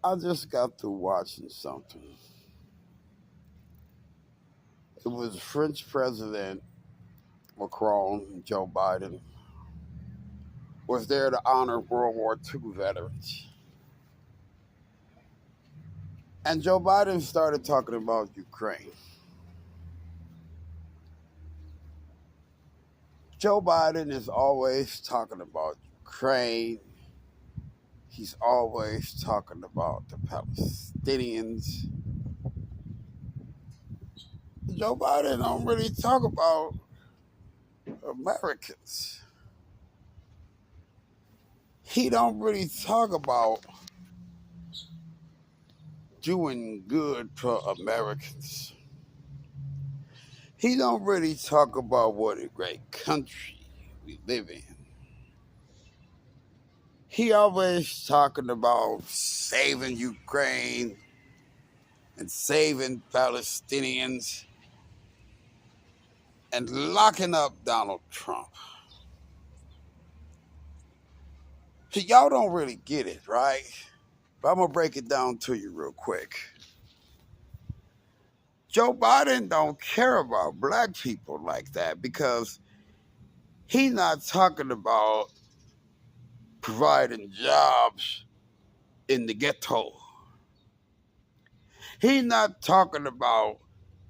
I just got through watching something. It was French President Macron, Joe Biden, was there to honor World War II veterans. And Joe Biden started talking about Ukraine. Joe Biden is always talking about Ukraine. He's always talking about the Palestinians. Joe Biden don't really talk about Americans. He don't really talk about doing good for Americans. He don't really talk about what a great country we live in. He always talking about saving Ukraine and saving Palestinians and locking up Donald Trump. So y'all don't really get it, right? But I'm gonna break it down to you real quick. Joe Biden don't care about black people like that because he's not talking about providing jobs in the ghetto. He's not talking about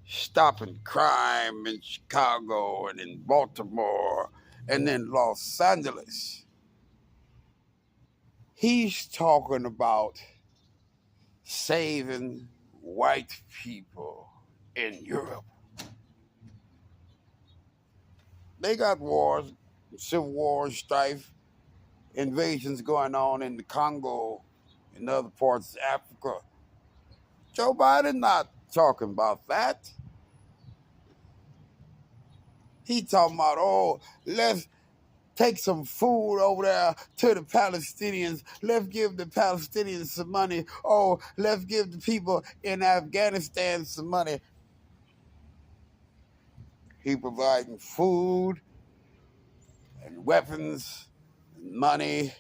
stopping crime in Chicago and in Baltimore and in Los Angeles. He's talking about saving white people in Europe. They got wars, civil war, strife, invasions going on in the Congo and other parts of Africa. Joe Biden not talking about that. He talking about, oh, let's take some food over there to the Palestinians. Let's give the Palestinians some money. Oh, let's give the people in Afghanistan some money. He providing food and weapons and money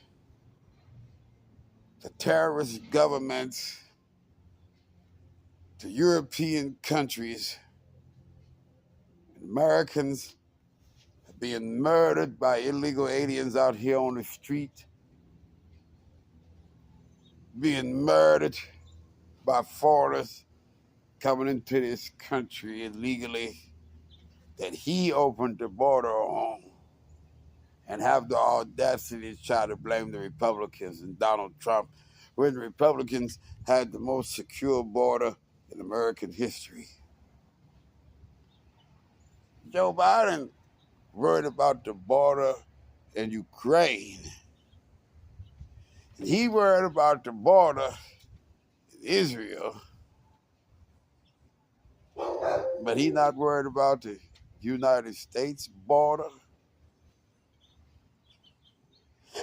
to terrorist governments, to European countries. Americans are being murdered by illegal aliens out here on the street, being murdered by foreigners coming into this country illegally that he opened the border on, and have the audacity to try to blame the Republicans and Donald Trump when the Republicans had the most secure border in American history. Joe Biden worried about the border in Ukraine. He worried about the border in Israel, but he not worried about the United States border.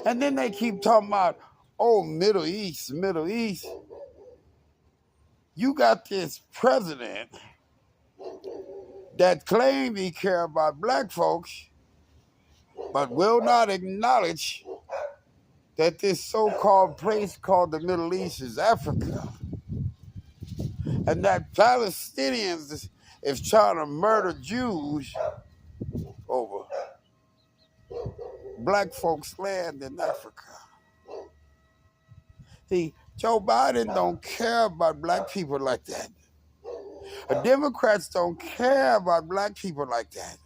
And then they keep talking about, oh, Middle East, Middle East. You got this president that claims he care about black folks, but will not acknowledge that this so-called place called the Middle East is Africa. And that Palestinians is trying to murder Jews over black folks' land in Africa. See, Joe Biden don't care about black people like that. The Democrats don't care about black people like that.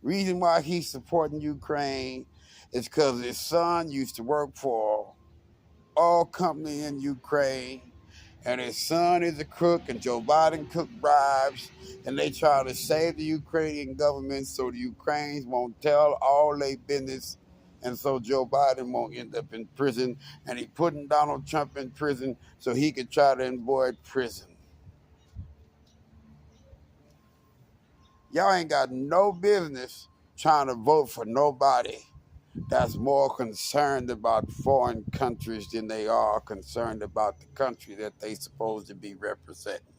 Reason why he's supporting Ukraine is because his son used to work for oil company in Ukraine, and his son is a crook, and Joe Biden took bribes, and they try to save the Ukrainian government so the Ukrainians won't tell all their business, and so Joe Biden won't end up in prison, and he putting Donald Trump in prison so he could try to avoid prison. Y'all ain't got no business trying to vote for nobody that's more concerned about foreign countries than they are concerned about the country that they supposed to be representing.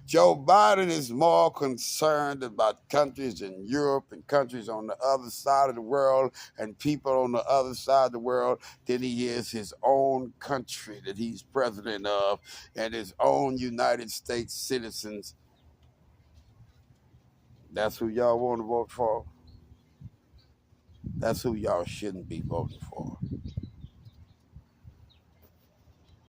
Joe Biden is more concerned about countries in Europe and countries on the other side of the world and people on the other side of the world than he is his own country that he's president of and his own United States citizens. That's who y'all want to vote for. That's who y'all shouldn't be voting for.